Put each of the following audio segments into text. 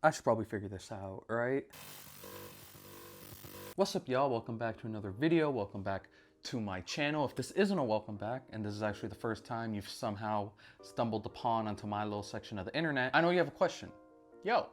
I should probably figure this out, right? What's up, y'all? Welcome back to another video. Welcome back to my channel. If this isn't a welcome back, and this is actually the first time you've somehow stumbled upon onto my little section of the internet, I know you have a question. Yo,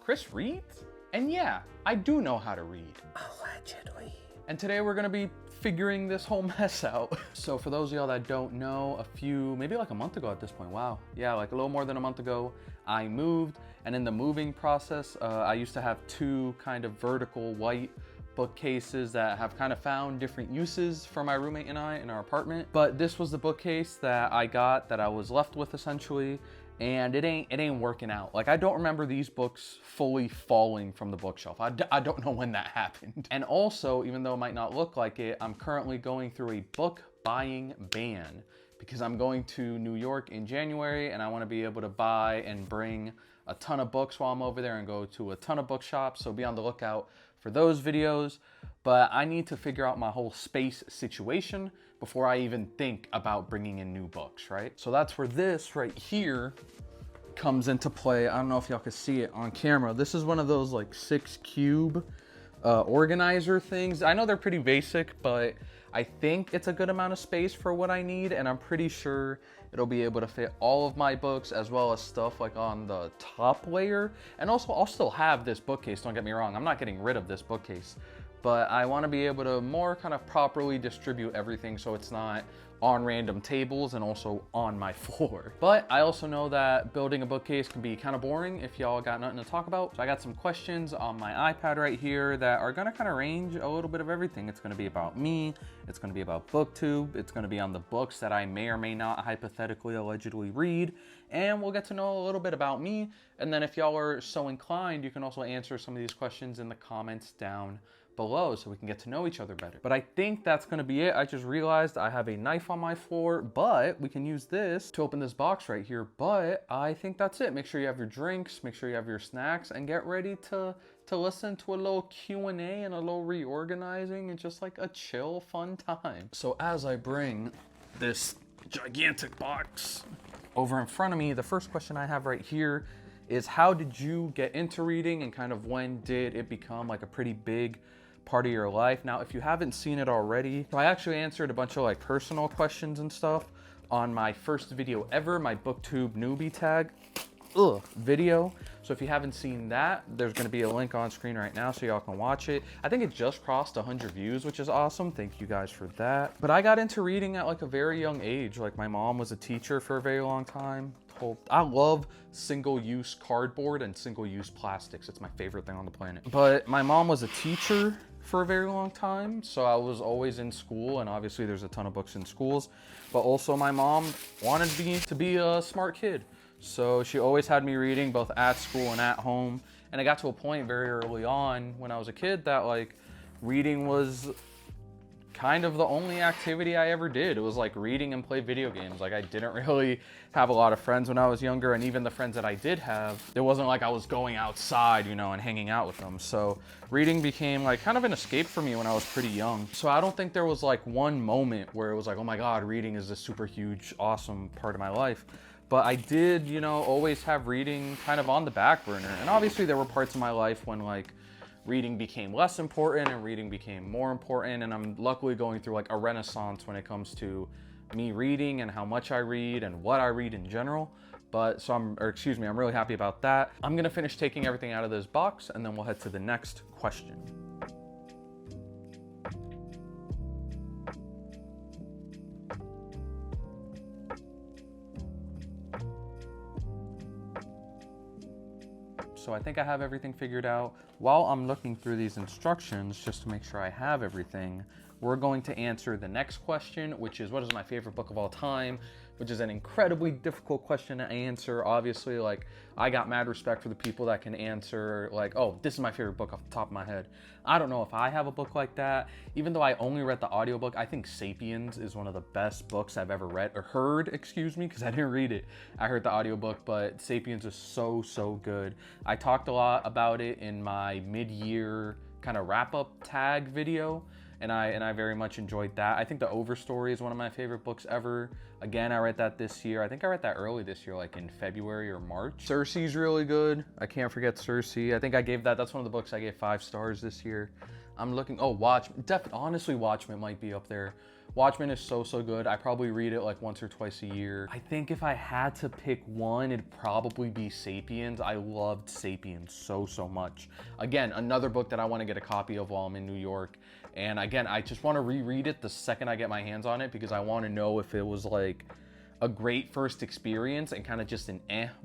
Chris reads? And yeah, I do know how to read. Allegedly. And today we're gonna be figuring this whole mess out. So for those of y'all that don't know, maybe like a month ago at this point, wow. Yeah, like a little more than a month ago, I moved. And in the moving process, I used to have two kind of vertical white bookcases that have kind of found different uses for my roommate and I in our apartment. But this was the bookcase that I got, that I was left with essentially. And it ain't working out. Like, I don't remember these books fully falling from the bookshelf. I don't know when that happened. And also, even though it might not look like it, I'm currently going through a book buying ban because I'm going to New York in January and I want to be able to buy and bring a ton of books while I'm over there and go to a ton of bookshops. So be on the lookout for those videos. But I need to figure out my whole space situation before I even think about bringing in new books, right? So that's where this right here comes into play. I don't know if y'all can see it on camera. This is one of those like 6-cube organizer things. I know they're pretty basic, but I think it's a good amount of space for what I need, and I'm pretty sure it'll be able to fit all of my books as well as stuff like on the top layer. And also, I'll still have this bookcase, don't get me wrong. I'm not getting rid of this bookcase, but I want to be able to more kind of properly distribute everything so it's not on random tables and also on my floor. But I also know that building a bookcase can be kind of boring if y'all got nothing to talk about. So I got some questions on my iPad right here that are gonna kind of range a little bit of everything. It's gonna be about me, it's gonna be about Booktube, it's gonna be on the books that I may or may not hypothetically allegedly read, and we'll get to know a little bit about me. And then if y'all are so inclined, you can also answer some of these questions in the comments down below so we can get to know each other better. But I think that's gonna be it. I just realized I have a knife on my floor, but we can use this to open this box right here. But I think that's it. Make sure you have your drinks, make sure you have your snacks, and get ready to listen to a little Q&A and a little reorganizing and just like a chill, fun time. So as I bring this gigantic box over in front of me, the first question I have right here is, how did you get into reading and kind of when did it become like a pretty big part of your life? Now, if you haven't seen it already, I actually answered a bunch of like personal questions and stuff on my first video ever, my Booktube newbie tag video. So if you haven't seen that, there's gonna be a link on screen right now so y'all can watch it. I think it just crossed 100 views, which is awesome. Thank you guys for that. But I got into reading at like a very young age. Like, my mom was a teacher for a very long time. I love single-use cardboard and single-use plastics. It's my favorite thing on the planet. But my mom was a teacher for a very long time, so I was always in school, and obviously there's a ton of books in schools, but also my mom wanted me to be a smart kid. So she always had me reading both at school and at home. And it got to a point very early on when I was a kid that like reading was kind of the only activity I ever did. It was like reading and play video games. Like, I didn't really have a lot of friends when I was younger, and even the friends that I did have, it wasn't like I was going outside, you know, and hanging out with them. So reading became like kind of an escape for me when I was pretty young. So I don't think there was like one moment where it was like, oh my God, reading is a super huge, awesome part of my life. But I did, you know, always have reading kind of on the back burner. And obviously there were parts of my life when like reading became less important and reading became more important. And I'm luckily going through like a renaissance when it comes to me reading and how much I read and what I read in general. But I'm really happy about that. I'm gonna finish taking everything out of this box and then we'll head to the next question. So I think I have everything figured out. While I'm looking through these instructions, just to make sure I have everything, we're going to answer the next question, which is, what is my favorite book of all time? Which is an incredibly difficult question to answer. Obviously, like, I got mad respect for the people that can answer like, oh, this is my favorite book off the top of my head. I don't know if I have a book like that. Even though I only read the audiobook, I think Sapiens is one of the best books I've ever read, or heard, excuse me, because I didn't read it. I heard the audiobook, but Sapiens is so, so good. I talked a lot about it in my mid-year kind of wrap-up tag video. and I very much enjoyed that. I think The Overstory is one of my favorite books ever. Again, I read that this year. I think I read that early this year, like in February or March. Circe's really good. I can't forget Circe. I think I gave that's one of the books I gave 5 stars this year. I'm looking, oh, Watchmen. Honestly, Watchmen might be up there. Watchmen is so good. I probably read it like once or twice a year. I think if I had to pick one, it'd probably be Sapiens. I loved Sapiens so much. Again, another book that I want to get a copy of while I'm in New York. And again, I just want to reread it the second I get my hands on it, because I want to know if it was like a great first experience and kind of just an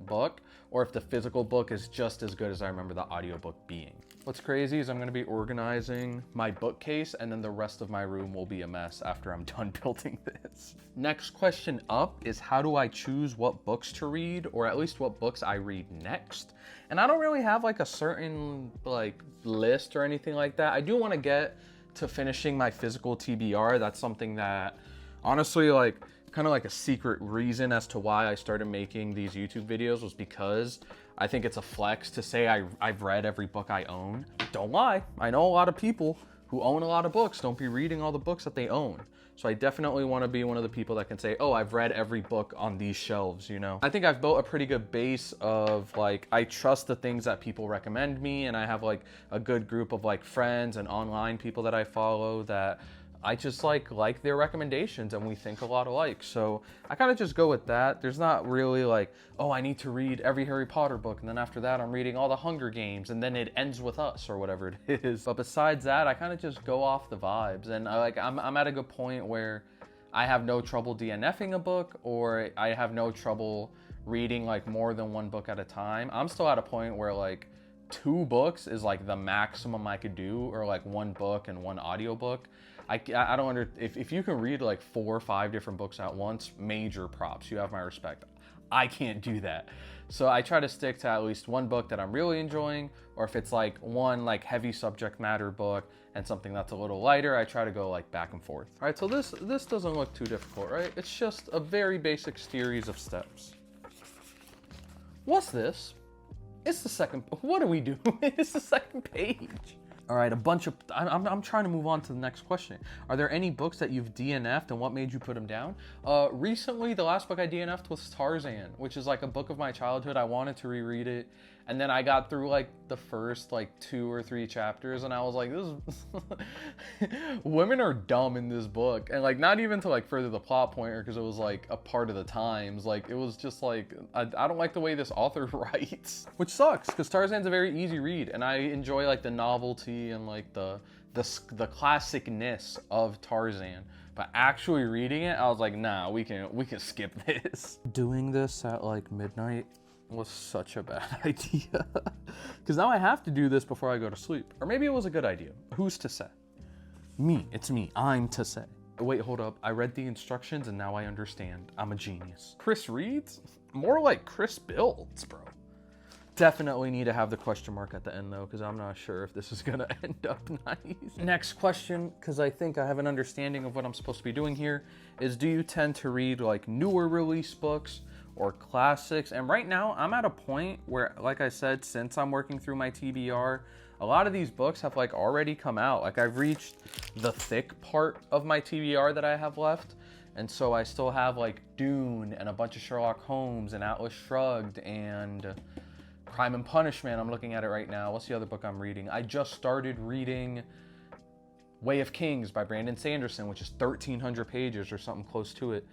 book, or if the physical book is just as good as I remember the audiobook being. What's crazy is I'm going to be organizing my bookcase, and then the rest of my room will be a mess after I'm done building this. Next question up is, how do I choose what books to read, or at least what books I read next? And I don't really have like a certain like list or anything like that. I do want to get to finishing my physical TBR. That's something that honestly, like, kind of like a secret reason as to why I started making these YouTube videos was because I think it's a flex to say I've read every book I own. Don't lie, I know a lot of people who own a lot of books don't be reading all the books that they own. So I definitely want to be one of the people that can say, oh, I've read every book on these shelves, you know? I think I've built a pretty good base of like, I trust the things that people recommend me, and I have like a good group of like friends and online people that I follow that I just like their recommendations, and we think a lot alike. So I kind of just go with that. There's not really like, oh, I need to read every Harry Potter book, and then after that I'm reading all the Hunger Games, and then it ends with us, or whatever it is. But besides that, I kind of just go off the vibes, and I'm at a good point where I have no trouble DNFing a book, or I have no trouble reading like more than one book at a time. I'm still at a point where like 2 books is like the maximum I could do, or like 1 book and 1 audiobook. I don't if you can read like 4 or 5 different books at once, major props. You have my respect. I can't do that. So I try to stick to at least 1 book that I'm really enjoying, or if it's like 1 like heavy subject matter book and something that's a little lighter, I try to go like back and forth. All right, so this doesn't look too difficult, right? It's just a very basic series of steps. What's this? It's the second, what are we doing? It's the second page. All right, I'm trying to move on to the next question. Are there any books that you've DNF'd, and what made you put them down? Recently, the last book I DNF'd was Tarzan, which is like a book of my childhood. I wanted to reread it, and then I got through like the first like 2 or 3 chapters, and I was like, this women are dumb in this book. And like, not even to like further the plot pointer, because it was like a part of the times. Like, it was just like, I don't like the way this author writes, which sucks, because Tarzan's a very easy read, and I enjoy like the novelty and like the classicness of Tarzan. But actually reading it, I was like, nah, we can skip this. Doing this at like midnight was such a bad idea, because now I have to do this before I go to sleep. Or maybe it was a good idea. Who's to say? Me, it's me, I'm to say. Wait, hold up, I read the instructions and now I understand. I'm a genius. Chris reads? More like Chris builds, bro. Definitely need to have the question mark at the end though, because I'm not sure if this is gonna end up nice. Next question, because I think I have an understanding of what I'm supposed to be doing here, is do you tend to read like newer release books or classics? And right now I'm at a point where, like I said, since I'm working through my TBR, a lot of these books have like already come out. Like, I've reached the thick part of my TBR that I have left. And so I still have like Dune and a bunch of Sherlock Holmes and Atlas Shrugged and Crime and Punishment. I'm looking at it right now. What's the other book I'm reading? I just started reading Way of Kings by Brandon Sanderson, which is 1,300 pages or something close to it.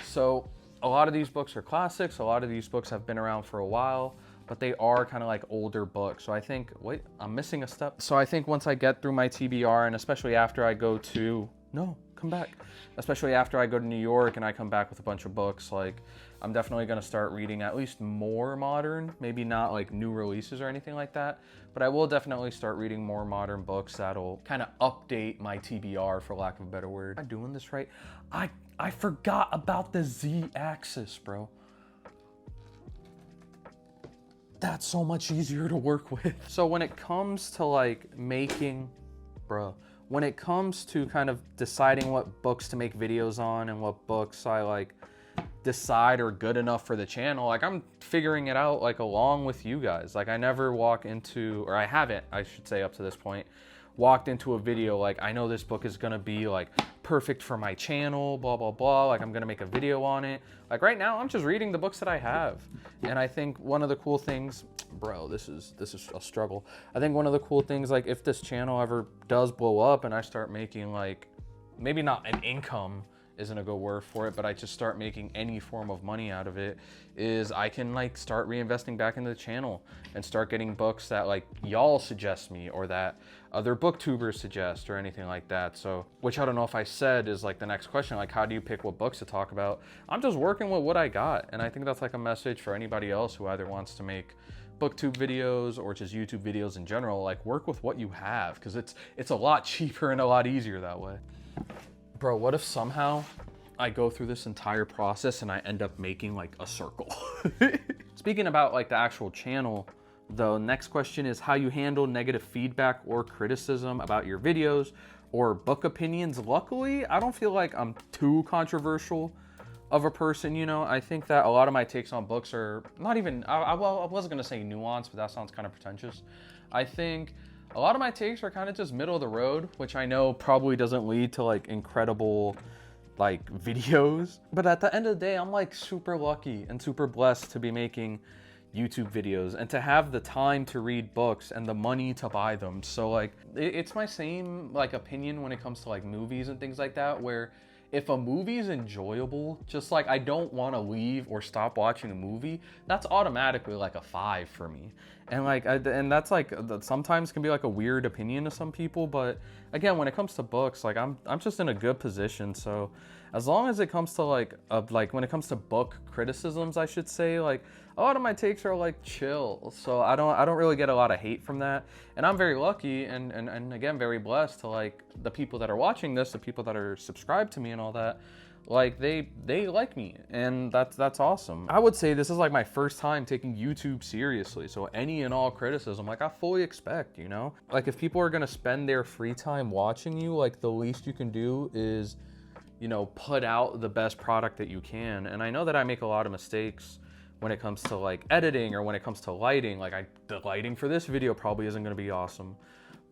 So a lot of these books are classics. A lot of these books have been around for a while, but they are kind of like older books. So I think, wait, I'm missing a step. So I think once I get through my TBR, and especially after I go to, no, come back. Especially after I go to New York and I come back with a bunch of books, like, I'm definitely gonna start reading at least more modern, maybe not like new releases or anything like that, but I will definitely start reading more modern books that'll kind of update my TBR, for lack of a better word. Am I doing this right? I forgot about the Z-axis, bro. That's so much easier to work with. So when it comes to like making, when it comes to kind of deciding what books to make videos on and what books I like decide are good enough for the channel, like, I'm figuring it out like along with you guys. Like, I never walk into, or I haven't, I should say, up to this point, walked into a video like, I know this book is gonna be like perfect for my channel, blah, blah, blah. Like I'm gonna make a video on it. Like right now, I'm just reading the books that I have. And I think one of the cool things, bro, this is a struggle. I think one of the cool things, like if this channel ever does blow up and I start making like, maybe not an income, isn't a good word for it, but I just start making any form of money out of it, is I can like start reinvesting back into the channel and start getting books that like y'all suggest me or that other booktubers suggest or anything like that. So, which I don't know if I said is like the next question, like how do you pick what books to talk about? I'm just working with what I got. And I think that's like a message for anybody else who either wants to make booktube videos or just YouTube videos in general. Like work with what you have, because it's a lot cheaper and a lot easier that way. Bro, what if somehow I go through this entire process and I end up making like a circle? Speaking about like the actual channel, the next question is how you handle negative feedback or criticism about your videos or book opinions. Luckily, I don't feel like I'm too controversial of a person, you know. I think that a lot of my takes on books are not even, well, I wasn't gonna say nuanced, but that sounds kind of pretentious. I think a lot of my takes are kind of just middle of the road, which I know probably doesn't lead to like incredible like videos. But at the end of the day, I'm like super lucky and super blessed to be making YouTube videos and to have the time to read books and the money to buy them. So like, it's my same like opinion when it comes to like movies and things like that, where if a movie is enjoyable, just like I don't want to leave or stop watching a movie, that's automatically like a 5 for me. And like, and that's like, sometimes can be like a weird opinion to some people, but again, when it comes to books, like I'm just in a good position. So as long as it comes to like when it comes to book criticisms, I should say, like a lot of my takes are like chill. So I don't really get a lot of hate from that. And I'm very lucky and again, very blessed to like the people that are watching this, the people that are subscribed to me and all that. Like they like me, and that's awesome. I would say this is like my first time taking YouTube seriously, so any and all criticism, like I fully expect, you know? Like if people are gonna spend their free time watching you, like the least you can do is, you know, put out the best product that you can. And I know that I make a lot of mistakes when it comes to like editing or when it comes to lighting. Like the lighting for this video probably isn't gonna be awesome.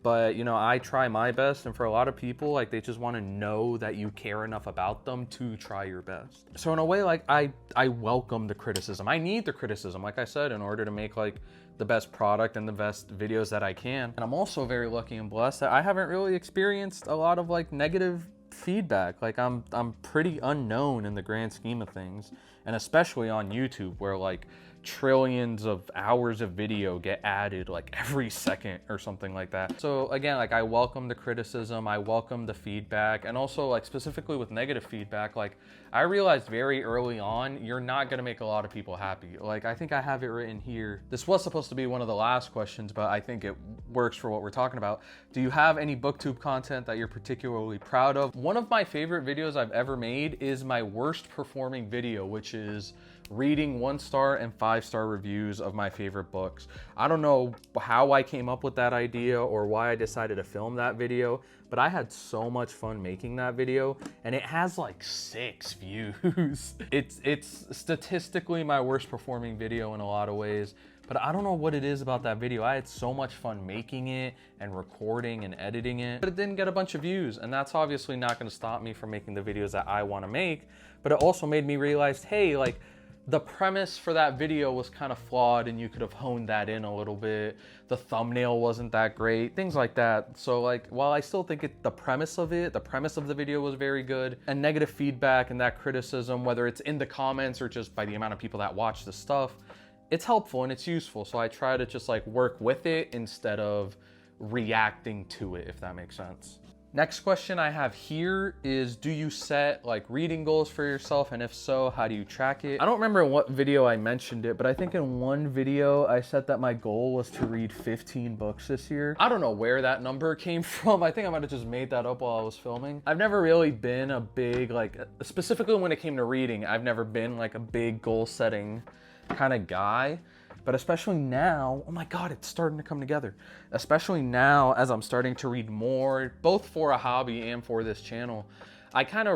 But, you know, I try my best, and for a lot of people, like, they just want to know that you care enough about them to try your best. So in a way, like, I welcome the criticism. I need the criticism, like I said, in order to make, like, the best product and the best videos that I can. And I'm also very lucky and blessed that I haven't really experienced a lot of, like, negative feedback. Like, I'm pretty unknown in the grand scheme of things, and especially on YouTube, where, like, trillions of hours of video get added like every second or something like that. So again, like I welcome the criticism, I welcome the feedback, and also like specifically with negative feedback, like I realized very early on, you're not gonna make a lot of people happy. Like I think I have it written here. This was supposed to be one of the last questions, but I think it works for what we're talking about. Do you have any booktube content that you're particularly proud of? One of my favorite videos I've ever made is my worst performing video, which is reading 1-star and 5-star reviews of my favorite books. I don't know how I came up with that idea or why I decided to film that video, but I had so much fun making that video, and it has like 6 views. It's statistically my worst performing video in a lot of ways, but I don't know what it is about that video. I had so much fun making it and recording and editing it, but it didn't get a bunch of views, and that's obviously not going to stop me from making the videos that I want to make. But it also made me realize, hey, like the premise for that video was kind of flawed and you could have honed that in a little bit. The thumbnail wasn't that great, things like that. So like, while I still think the premise of the video was very good, and negative feedback and that criticism, whether it's in the comments or just by the amount of people that watch the stuff, it's helpful and it's useful. So I try to just like work with it instead of reacting to it, if that makes sense. Next question I have here is, do you set like reading goals for yourself? And if so, how do you track it? I don't remember in what video I mentioned it, but I think in one video I said that my goal was to read 15 books this year. I don't know where that number came from. I think I might have just made that up while I was filming. I've never really been a big, like, specifically when it came to reading, I've never been like a big goal setting kind of guy. But especially now, oh my God, it's starting to come together. Especially now as I'm starting to read more, both for a hobby and for this channel, I think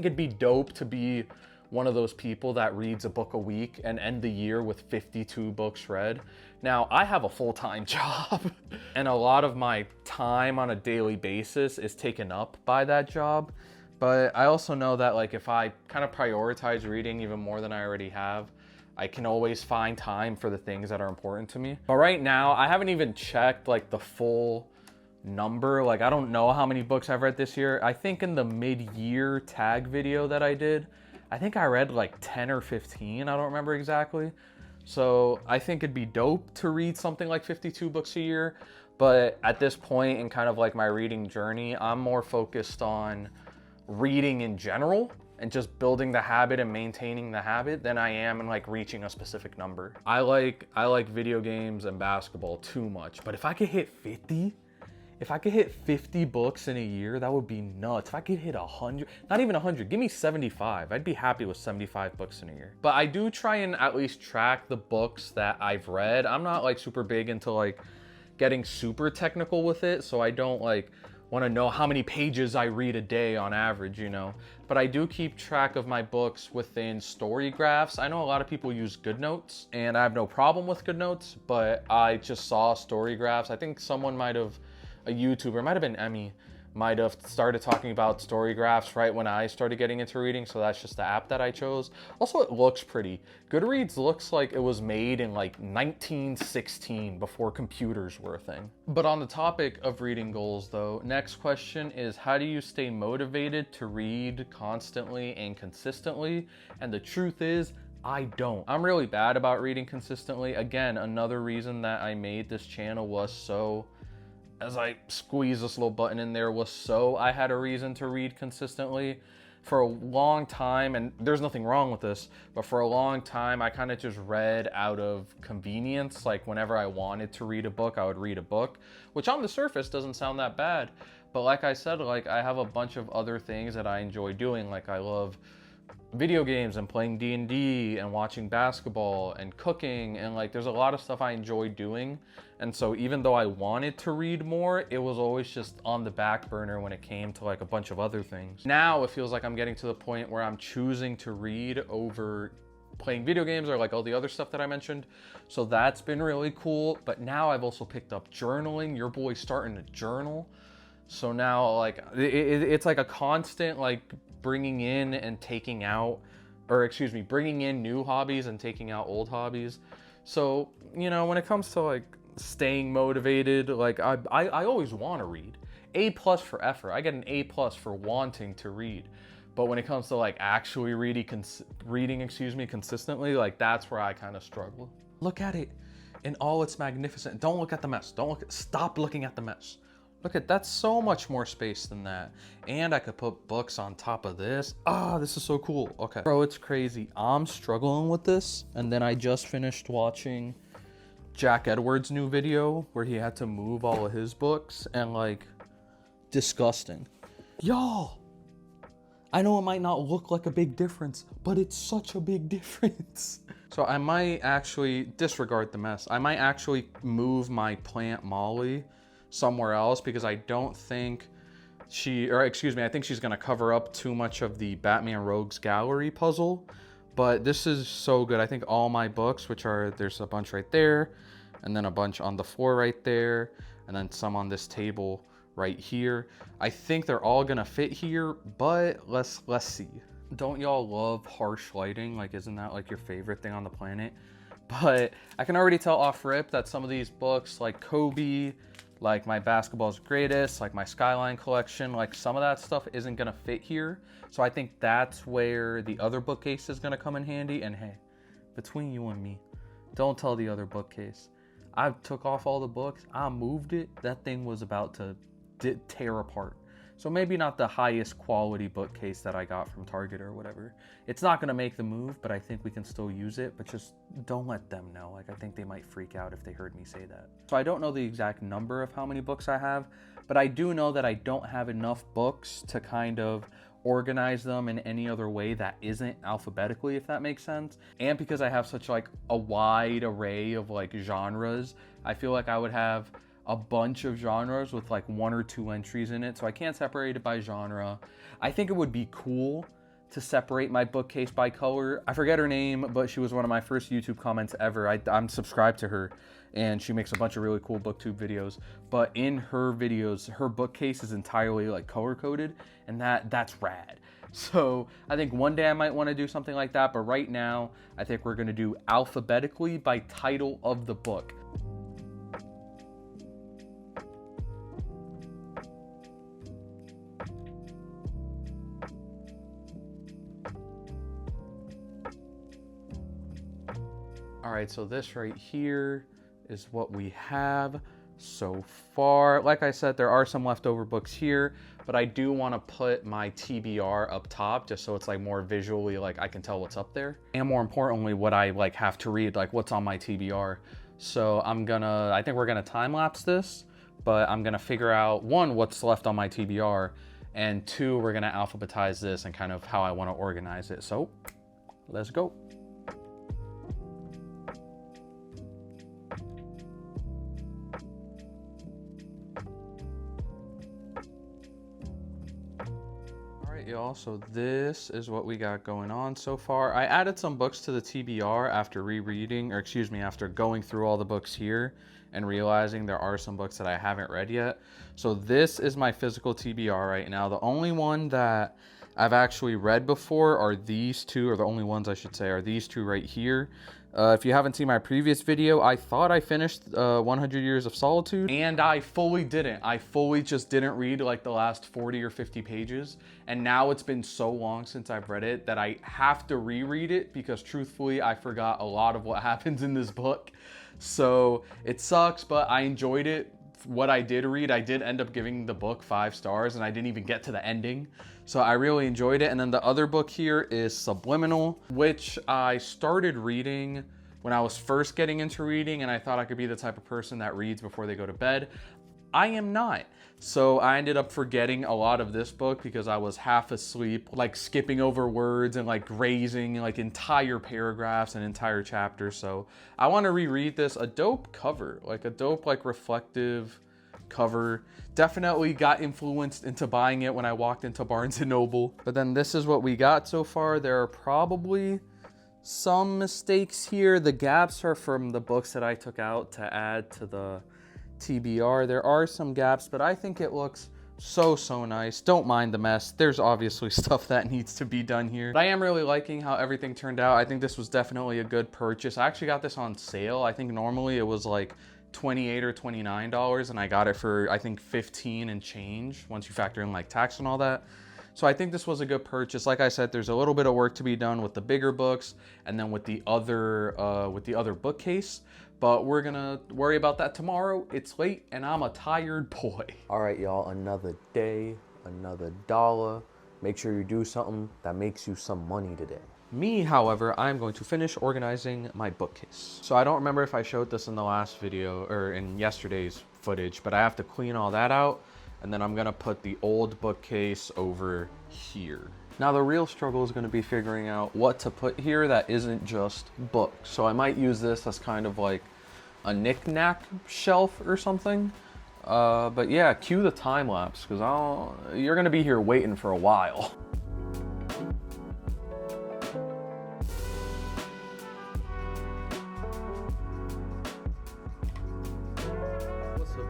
it'd be dope to be one of those people that reads a book a week and end the year with 52 books read. Now, I have a full-time job and a lot of my time on a daily basis is taken up by that job. But I also know that like if I kind of prioritize reading even more than I already have, I can always find time for the things that are important to me. But right now, I haven't even checked like the full number. Like I don't know how many books I've read this year. I think in the mid-year tag video that I did, I think I read like 10 or 15. I don't remember exactly. So I think it'd be dope to read something like 52 books a year. But at this point in kind of like my reading journey, I'm more focused on reading in general and just building the habit and maintaining the habit than I am in like reaching a specific number. I like video games and basketball too much. But if I could hit 50, if I could hit 50 books in a year, that would be nuts. If I could hit 100, not even 100, give me 75. I'd be happy with 75 books in a year. But I do try and at least track the books that I've read. I'm not like super big into like getting super technical with it, so I don't like want to know how many pages I read a day on average, you know. But I do keep track of my books within story graphs. I know a lot of people use GoodNotes, and I have no problem with GoodNotes, but I just saw story graphs. I think someone might have, a YouTuber, might have been Emmy, might have started talking about story graphs right when I started getting into reading, so that's just the app that I chose. Also, it looks pretty. Goodreads looks like it was made in like 1916 before computers were a thing. But on the topic of reading goals though, next question is how do you stay motivated to read constantly and consistently? And the truth is, I don't. I'm really bad about reading consistently. Again, another reason that I made this channel was so, as I squeeze this little button in there, was so I had a reason to read consistently. For a long time, and there's nothing wrong with this, but for a long time, I kind of just read out of convenience. Like whenever I wanted to read a book, I would read a book, which on the surface doesn't sound that bad. But like I said, like I have a bunch of other things that I enjoy doing. Like I love video games and playing D&D and watching basketball and cooking, and like there's a lot of stuff I enjoy doing. And so even though I wanted to read more, it was always just on the back burner when it came to like a bunch of other things. Now it feels like I'm getting to the point where I'm choosing to read over playing video games or like all the other stuff that I mentioned. So that's been really cool. But now I've also picked up journaling. Your boy's starting to journal. So now like it's like a constant like bringing in and taking out, or excuse me, bringing in new hobbies and taking out old hobbies. So, you know, when it comes to like staying motivated, like I always want to read. A+ for effort. I get an A+ for wanting to read. But when it comes to like actually reading consistently, like that's where I kind of struggle. Look at it in all its magnificent. Don't look at the mess. Stop looking at the mess. Look at, that's so much more space than that. And I could put books on top of this. Ah, this is so cool. Okay. Bro, it's crazy. I'm struggling with this. And then I just finished watching Jack Edwards' new video where he had to move all of his books, and like, disgusting. Y'all, I know it might not look like a big difference, but it's such a big difference. So I might actually disregard the mess. I might actually move my plant Molly somewhere else because I don't think I think she's gonna cover up too much of the Batman Rogues Gallery puzzle. But this is so good. I think all my books, which are, there's a bunch right there, and then a bunch on the floor right there, and then some on this table right here. I think they're all gonna fit here, but let's see. Don't y'all love harsh lighting? Like, isn't that like your favorite thing on the planet? But I can already tell off rip that some of these books, like Kobe, like my Basketball's Greatest, like my Skyline collection, like some of that stuff isn't gonna fit here. So I think that's where the other bookcase is gonna come in handy. And hey, between you and me, don't tell the other bookcase. I took off all the books, I moved it, that thing was about to tear apart. So maybe not the highest quality bookcase that I got from Target or whatever. It's not gonna make the move, but I think we can still use it, but just don't let them know. Like, I think they might freak out if they heard me say that. So I don't know the exact number of how many books I have, but I do know that I don't have enough books to kind of organize them in any other way that isn't alphabetically, if that makes sense. And because I have such like a wide array of like genres, I feel like I would have a bunch of genres with like 1 or 2 entries in it, so I can't separate it by genre. I think it would be cool to separate my bookcase by color. I forget her name, but she was one of my first YouTube comments ever. I'm subscribed to her, and she makes a bunch of really cool booktube videos. But in her videos, her bookcase is entirely like color coded, and that's rad. So I think one day I might want to do something like that, but right now I think we're going to do alphabetically by title of the book. All right, so this right here is what we have so far. Like I said, there are some leftover books here, but I do want to put my TBR up top just so it's like more visually, like I can tell what's up there. And more importantly, what I like have to read, like what's on my TBR. So I think we're gonna time lapse this, but I'm gonna figure out one, what's left on my TBR, and two, we're gonna alphabetize this and kind of how I want to organize it. So let's go. Y'all, so this is what we got going on so far. I added some books to the TBR after rereading, or excuse me, after going through all the books here and realizing there are some books that I haven't read yet. So this is my physical TBR right now. The only one that I've actually read before are these two, or the only ones I should say are these two right here. If you haven't seen my previous video, I thought I finished 100 Years of Solitude, and I fully didn't. I fully just didn't read like the last 40 or 50 pages, and now it's been so long since I've read it that I have to reread it because truthfully, I forgot a lot of what happens in this book. So it sucks, but I enjoyed it. What I did read, I did end up giving the book 5 stars, and I didn't even get to the ending. So I really enjoyed it. And then the other book here is Subliminal, which I started reading when I was first getting into reading, and I thought I could be the type of person that reads before they go to bed. I am not. So I ended up forgetting a lot of this book because I was half asleep, like skipping over words and like grazing like entire paragraphs and entire chapters. So I want to reread this. A dope cover, like a dope, like reflective cover. Definitely got influenced into buying it when I walked into Barnes & Noble. But then this is what we got so far. There are probably some mistakes here. The gaps are from the books that I took out to add to the TBR. There are some gaps, but I think it looks so nice. Don't mind the mess. There's obviously stuff that needs to be done here, but I am really liking how everything turned out. I think this was definitely a good purchase. I actually got this on sale. I think normally it was like $28 or $29, and I got it for I think 15 and change once you factor in like tax and all that. So I think this was a good purchase. Like I said, there's a little bit of work to be done with the bigger books and then with the other bookcase, but we're gonna worry about that tomorrow. It's late and I'm a tired boy. All right, y'all, another day, another dollar. Make sure you do something that makes you some money today. Me, however, I'm going to finish organizing my bookcase. So I don't remember if I showed this in the last video or in yesterday's footage, but I have to clean all that out, and then I'm gonna put the old bookcase over here. Now the real struggle is gonna be figuring out what to put here that isn't just books. So I might use this as kind of like a knick-knack shelf or something. But yeah, cue the time lapse, because you're gonna be here waiting for a while.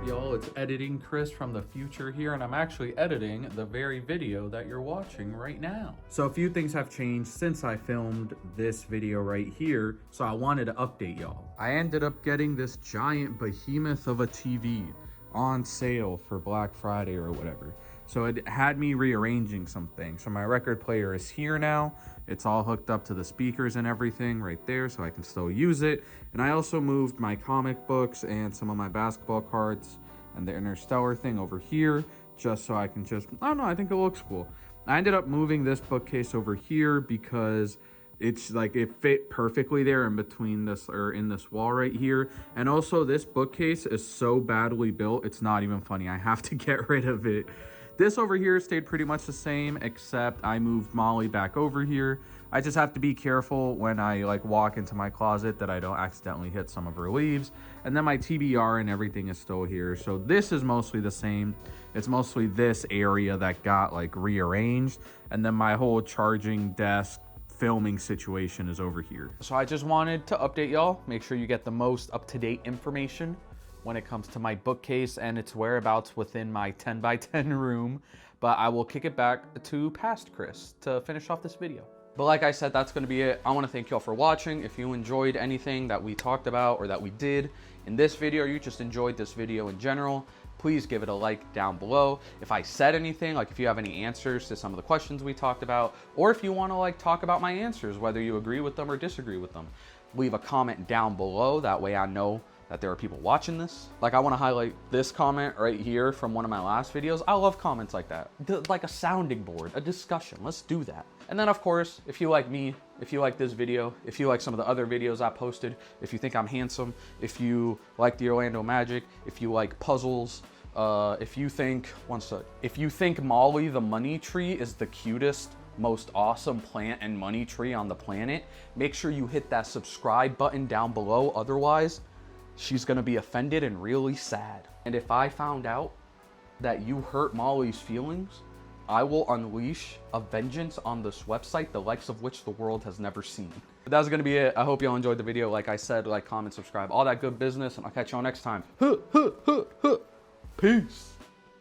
Y'all, it's editing Chris from the future here, and I'm actually editing the very video that you're watching right now. So a few things have changed since I filmed this video right here, so I wanted to update y'all. I ended up getting this giant behemoth of a TV on sale for Black Friday or whatever. So it had me rearranging some things. So my record player is here now. It's all hooked up to the speakers and everything right there, so I can still use it. And I also moved my comic books and some of my basketball cards and the Interstellar thing over here, just so I can I don't know, I think it looks cool. I ended up moving this bookcase over here because it's like it fit perfectly there in between this, or in this wall right here. And also this bookcase is so badly built, it's not even funny. I have to get rid of it. This over here stayed pretty much the same, except I moved Molly back over here. I just have to be careful when I like walk into my closet that I don't accidentally hit some of her leaves. And then my TBR and everything is still here. So this is mostly the same. It's mostly this area that got like rearranged. And then my whole charging desk filming situation is over here. So I just wanted to update y'all, make sure you get the most up-to-date information when it comes to my bookcase and its whereabouts within my 10 by 10 room. But I will kick it back to past Chris to finish off this video. But like I said, that's gonna be it. I wanna thank y'all for watching. If you enjoyed anything that we talked about or that we did in this video, or you just enjoyed this video in general, please give it a like down below. If I said anything, like if you have any answers to some of the questions we talked about, or if you wanna like talk about my answers, whether you agree with them or disagree with them, leave a comment down below. That way I know that there are people watching this. Like I wanna highlight this comment right here from one of my last videos. I love comments like that. Like a sounding board, a discussion, let's do that. And then of course, if you like me, if you like this video, if you like some of the other videos I posted, if you think I'm handsome, if you like the Orlando Magic, if you like puzzles, if you think Molly the money tree is the cutest, most awesome plant and money tree on the planet, make sure you hit that subscribe button down below. Otherwise, she's gonna be offended and really sad. And if I found out that you hurt Molly's feelings, I will unleash a vengeance on this website, the likes of which the world has never seen. But that's gonna be it. I hope y'all enjoyed the video. Like I said, like, comment, subscribe, all that good business, and I'll catch y'all next time. Peace.